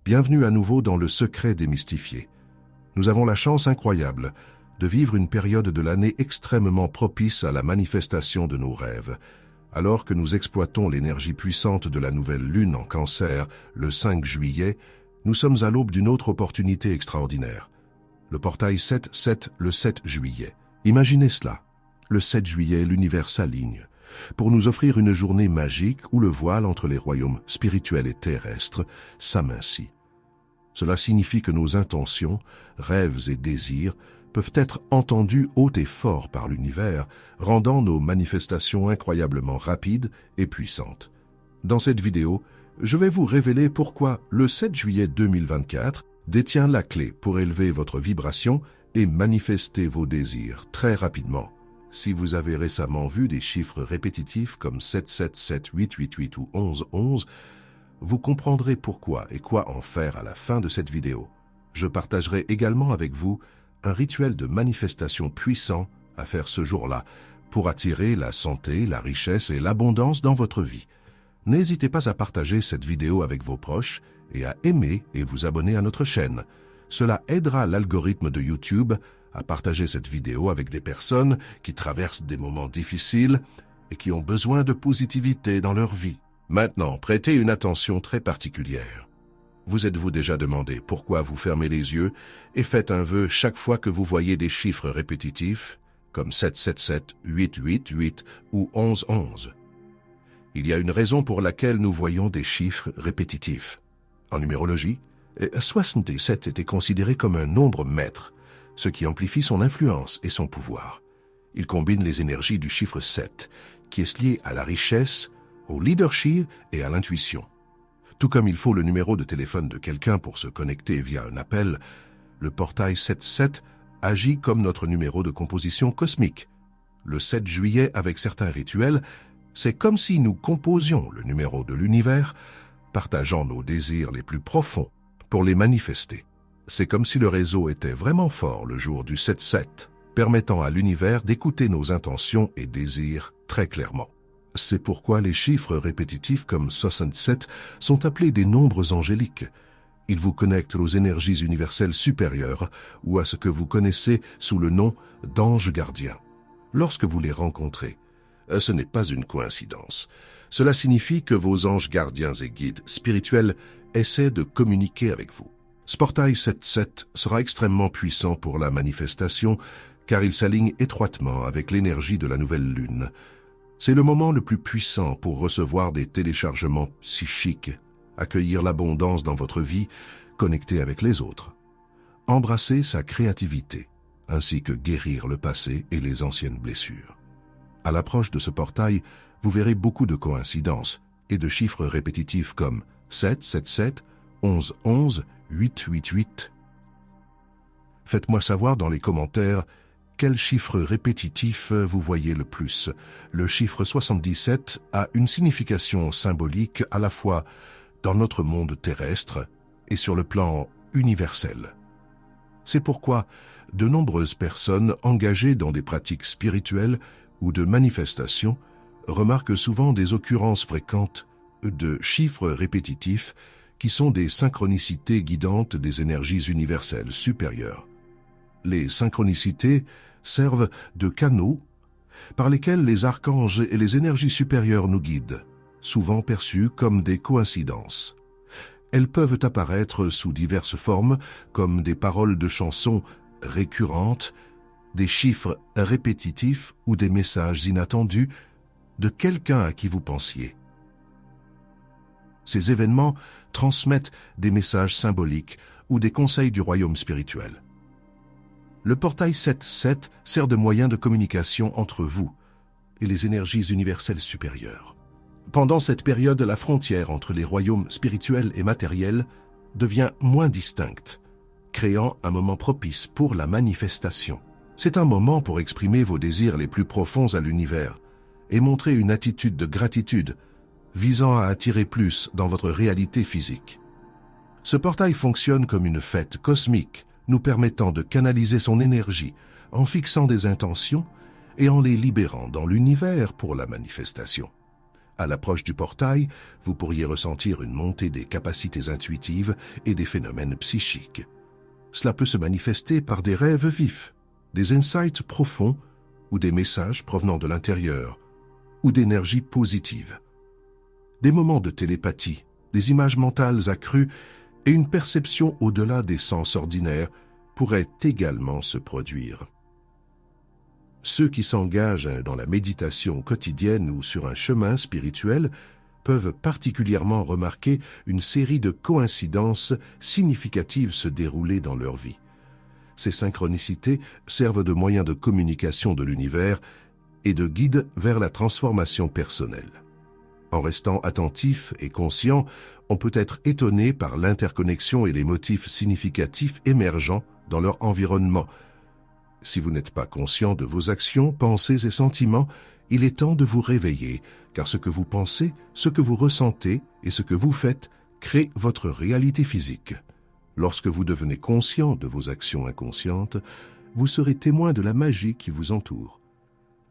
Bienvenue à nouveau dans le secret démystifié. Nous avons la chance incroyable de vivre une période de l'année extrêmement propice à la manifestation de nos rêves. Alors que nous exploitons l'énergie puissante de la nouvelle lune en Cancer, le 5 juillet, nous sommes à l'aube d'une autre opportunité extraordinaire. Le portail 7-7 le 7 juillet. Imaginez cela. Le 7 juillet, l'univers s'aligne pour nous offrir une journée magique où le voile entre les royaumes spirituels et terrestres s'amincit. Cela signifie que nos intentions, rêves et désirs peuvent être entendus haut et fort par l'univers, rendant nos manifestations incroyablement rapides et puissantes. Dans cette vidéo, je vais vous révéler pourquoi le 7 juillet 2024 détient la clé pour élever votre vibration et manifester vos désirs très rapidement. Si vous avez récemment vu des chiffres répétitifs comme 777, 888 ou 1111, vous comprendrez pourquoi et quoi en faire à la fin de cette vidéo. Je partagerai également avec vous un rituel de manifestation puissant à faire ce jour-là pour attirer la santé, la richesse et l'abondance dans votre vie. N'hésitez pas à partager cette vidéo avec vos proches et à aimer et vous abonner à notre chaîne. Cela aidera l'algorithme de YouTube à partager cette vidéo avec des personnes qui traversent des moments difficiles et qui ont besoin de positivité dans leur vie. Maintenant, prêtez une attention très particulière. Vous êtes-vous déjà demandé pourquoi vous fermez les yeux et faites un vœu chaque fois que vous voyez des chiffres répétitifs, comme 777, 888 ou 1111? Il y a une raison pour laquelle nous voyons des chiffres répétitifs. En numérologie, 77 était considéré comme un nombre maître, ce qui amplifie son influence et son pouvoir. Il combine les énergies du chiffre 7, qui est lié à la richesse, au leadership et à l'intuition. Tout comme il faut le numéro de téléphone de quelqu'un pour se connecter via un appel, le portail 7-7 agit comme notre numéro de composition cosmique. Le 7 juillet, avec certains rituels, c'est comme si nous composions le numéro de l'univers, partageant nos désirs les plus profonds pour les manifester. C'est comme si le réseau était vraiment fort le jour du 7-7, permettant à l'univers d'écouter nos intentions et désirs très clairement. C'est pourquoi les chiffres répétitifs comme 67 sont appelés des nombres angéliques. Ils vous connectent aux énergies universelles supérieures ou à ce que vous connaissez sous le nom d'anges gardiens. Lorsque vous les rencontrez, ce n'est pas une coïncidence. Cela signifie que vos anges gardiens et guides spirituels essaient de communiquer avec vous. Ce portail 7-7 sera extrêmement puissant pour la manifestation car il s'aligne étroitement avec l'énergie de la nouvelle lune. C'est le moment le plus puissant pour recevoir des téléchargements psychiques, accueillir l'abondance dans votre vie, connecter avec les autres, embrasser sa créativité, ainsi que guérir le passé et les anciennes blessures. À l'approche de ce portail, vous verrez beaucoup de coïncidences et de chiffres répétitifs comme 777, 1111, 888. Faites-moi savoir dans les commentaires quel chiffre répétitif vous voyez le plus. Le chiffre 77 a une signification symbolique à la fois dans notre monde terrestre et sur le plan universel. C'est pourquoi de nombreuses personnes engagées dans des pratiques spirituelles ou de manifestations remarquent souvent des occurrences fréquentes de chiffres répétitifs qui sont des synchronicités guidantes des énergies universelles supérieures. Les synchronicités servent de canaux par lesquels les archanges et les énergies supérieures nous guident, souvent perçues comme des coïncidences. Elles peuvent apparaître sous diverses formes, comme des paroles de chansons récurrentes, des chiffres répétitifs ou des messages inattendus de quelqu'un à qui vous pensiez. Ces événements transmettent des messages symboliques ou des conseils du royaume spirituel. Le portail 7-7 sert de moyen de communication entre vous et les énergies universelles supérieures. Pendant cette période, la frontière entre les royaumes spirituels et matériels devient moins distincte, créant un moment propice pour la manifestation. C'est un moment pour exprimer vos désirs les plus profonds à l'univers et montrer une attitude de gratitude visant à attirer plus dans votre réalité physique. Ce portail fonctionne comme une fête cosmique, nous permettant de canaliser son énergie en fixant des intentions et en les libérant dans l'univers pour la manifestation. À l'approche du portail, vous pourriez ressentir une montée des capacités intuitives et des phénomènes psychiques. Cela peut se manifester par des rêves vifs, des insights profonds ou des messages provenant de l'intérieur ou d'énergie positive. Des moments de télépathie, des images mentales accrues et une perception au-delà des sens ordinaires pourraient également se produire. Ceux qui s'engagent dans la méditation quotidienne ou sur un chemin spirituel peuvent particulièrement remarquer une série de coïncidences significatives se dérouler dans leur vie. Ces synchronicités servent de moyens de communication de l'univers et de guide vers la transformation personnelle. En restant attentif et conscient, on peut être étonné par l'interconnexion et les motifs significatifs émergents dans leur environnement. Si vous n'êtes pas conscient de vos actions, pensées et sentiments, il est temps de vous réveiller, car ce que vous pensez, ce que vous ressentez et ce que vous faites crée votre réalité physique. Lorsque vous devenez conscient de vos actions inconscientes, vous serez témoin de la magie qui vous entoure.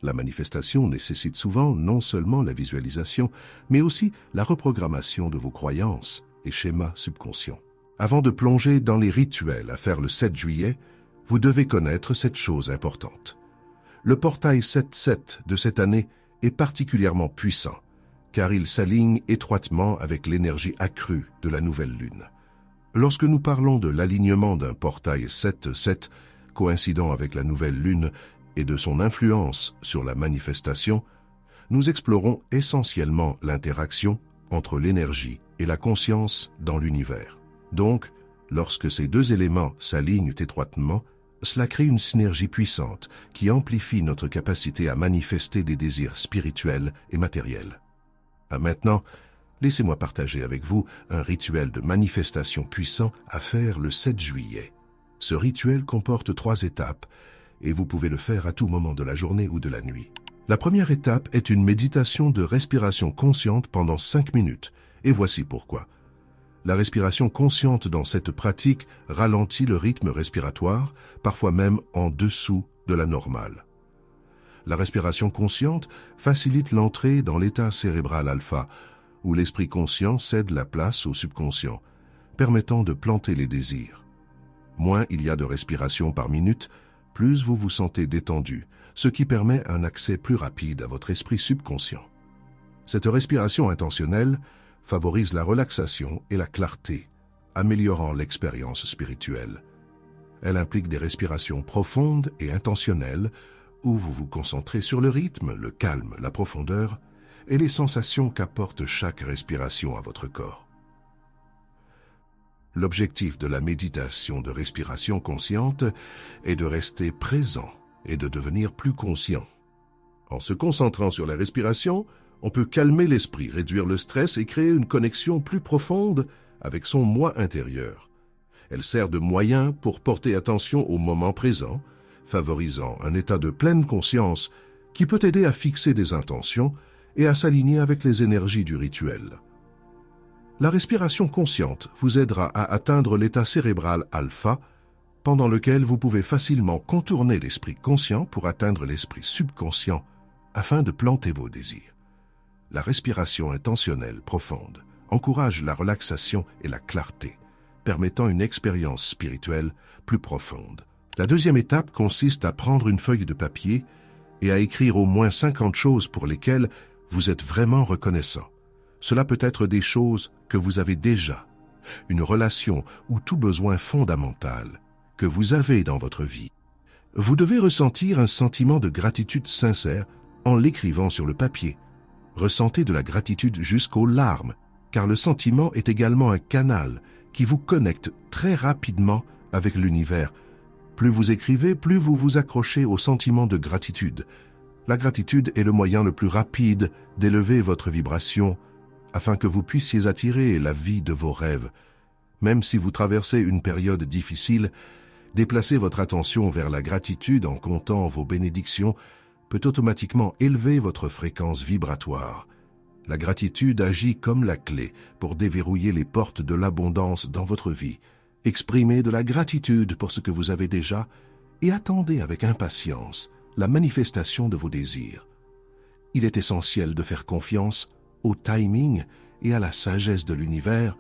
La manifestation nécessite souvent non seulement la visualisation, mais aussi la reprogrammation de vos croyances et schémas subconscients. Avant de plonger dans les rituels à faire le 7 juillet, vous devez connaître cette chose importante. Le portail 7-7 de cette année est particulièrement puissant, car il s'aligne étroitement avec l'énergie accrue de la nouvelle lune. Lorsque nous parlons de l'alignement d'un portail 7-7, coïncidant avec la nouvelle lune et de son influence sur la manifestation, nous explorons essentiellement l'interaction entre l'énergie et la conscience dans l'univers. Donc, lorsque ces deux éléments s'alignent étroitement, cela crée une synergie puissante qui amplifie notre capacité à manifester des désirs spirituels et matériels. Maintenant, laissez-moi partager avec vous un rituel de manifestation puissant à faire le 7 juillet. Ce rituel comporte 3 étapes et vous pouvez le faire à tout moment de la journée ou de la nuit. La première étape est une méditation de respiration consciente pendant 5 minutes, et voici pourquoi. La respiration consciente dans cette pratique ralentit le rythme respiratoire, parfois même en dessous de la normale. La respiration consciente facilite l'entrée dans l'état cérébral alpha, où l'esprit conscient cède la place au subconscient, permettant de planter les désirs. Moins il y a de respiration par minute, plus vous vous sentez détendu, ce qui permet un accès plus rapide à votre esprit subconscient. Cette respiration intentionnelle favorise la relaxation et la clarté, améliorant l'expérience spirituelle. Elle implique des respirations profondes et intentionnelles, où vous vous concentrez sur le rythme, le calme, la profondeur et les sensations qu'apporte chaque respiration à votre corps. L'objectif de la méditation de respiration consciente est de rester présent et de devenir plus conscient. En se concentrant sur la respiration, on peut calmer l'esprit, réduire le stress et créer une connexion plus profonde avec son moi intérieur. Elle sert de moyen pour porter attention au moment présent, favorisant un état de pleine conscience qui peut aider à fixer des intentions et à s'aligner avec les énergies du rituel. La respiration consciente vous aidera à atteindre l'état cérébral alpha, pendant lequel vous pouvez facilement contourner l'esprit conscient pour atteindre l'esprit subconscient afin de planter vos désirs. La respiration intentionnelle profonde encourage la relaxation et la clarté, permettant une expérience spirituelle plus profonde. La deuxième étape consiste à prendre une feuille de papier et à écrire au moins 50 choses pour lesquelles vous êtes vraiment reconnaissant. Cela peut être des choses que vous avez déjà, une relation ou tout besoin fondamental que vous avez dans votre vie. Vous devez ressentir un sentiment de gratitude sincère en l'écrivant sur le papier. Ressentez de la gratitude jusqu'aux larmes, car le sentiment est également un canal qui vous connecte très rapidement avec l'univers. Plus vous écrivez, plus vous vous accrochez au sentiment de gratitude. La gratitude est le moyen le plus rapide d'élever votre vibration afin que vous puissiez attirer la vie de vos rêves. Même si vous traversez une période difficile, déplacer votre attention vers la gratitude en comptant vos bénédictions peut automatiquement élever votre fréquence vibratoire. La gratitude agit comme la clé pour déverrouiller les portes de l'abondance dans votre vie. Exprimez de la gratitude pour ce que vous avez déjà et attendez avec impatience la manifestation de vos désirs. Il est essentiel de faire confiance au timing et à la sagesse de l'univers,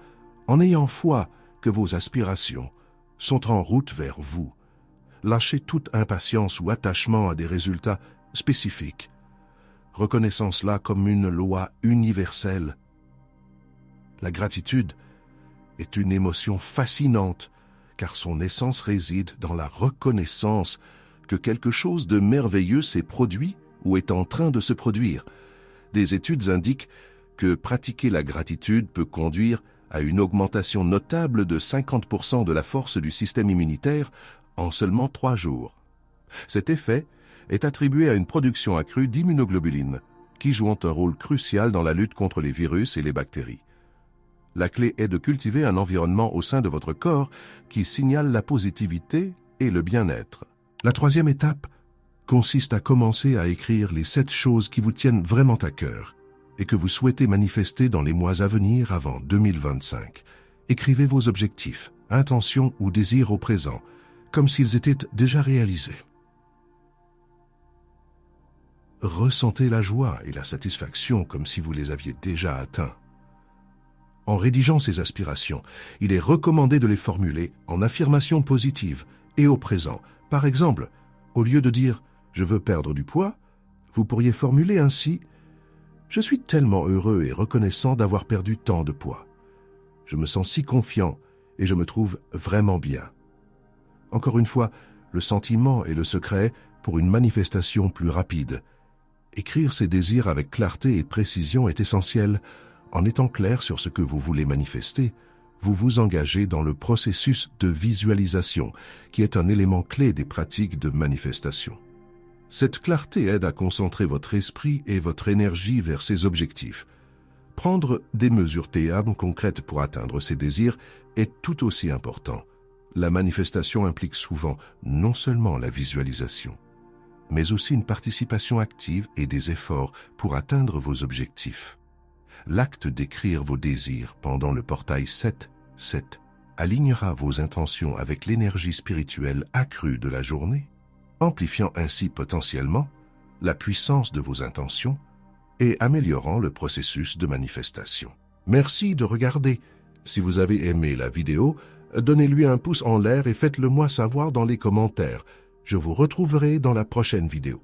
en ayant foi que vos aspirations sont en route vers vous. Lâchez toute impatience ou attachement à des résultats spécifiques. Reconnaissant cela comme une loi universelle. La gratitude est une émotion fascinante, car son essence réside dans la reconnaissance que quelque chose de merveilleux s'est produit ou est en train de se produire. Des études indiquent que pratiquer la gratitude peut conduire à une augmentation notable de 50% de la force du système immunitaire en seulement 3 jours. Cet effet est attribué à une production accrue d'immunoglobulines, qui jouent un rôle crucial dans la lutte contre les virus et les bactéries. La clé est de cultiver un environnement au sein de votre corps qui signale la positivité et le bien-être. La 3e étape consiste à commencer à écrire les 7 choses qui vous tiennent vraiment à cœur et que vous souhaitez manifester dans les mois à venir avant 2025. Écrivez vos objectifs, intentions ou désirs au présent, comme s'ils étaient déjà réalisés. Ressentez la joie et la satisfaction comme si vous les aviez déjà atteints. En rédigeant ces aspirations, il est recommandé de les formuler en affirmations positives et au présent. Par exemple, au lieu de dire « je veux perdre du poids », vous pourriez formuler ainsi « je suis tellement heureux et reconnaissant d'avoir perdu tant de poids. Je me sens si confiant et je me trouve vraiment bien. » Encore une fois, le sentiment est le secret pour une manifestation plus rapide. Écrire ses désirs avec clarté et précision est essentiel. En étant clair sur ce que vous voulez manifester, vous vous engagez dans le processus de visualisation, qui est un élément clé des pratiques de manifestation. Cette clarté aide à concentrer votre esprit et votre énergie vers ces objectifs. Prendre des mesures concrètes pour atteindre ces désirs est tout aussi important. La manifestation implique souvent non seulement la visualisation, mais aussi une participation active et des efforts pour atteindre vos objectifs. L'acte d'écrire vos désirs pendant le portail 7-7 alignera vos intentions avec l'énergie spirituelle accrue de la journée, amplifiant ainsi potentiellement la puissance de vos intentions et améliorant le processus de manifestation. Merci de regarder. Si vous avez aimé la vidéo, donnez-lui un pouce en l'air et faites-le moi savoir dans les commentaires. Je vous retrouverai dans la prochaine vidéo.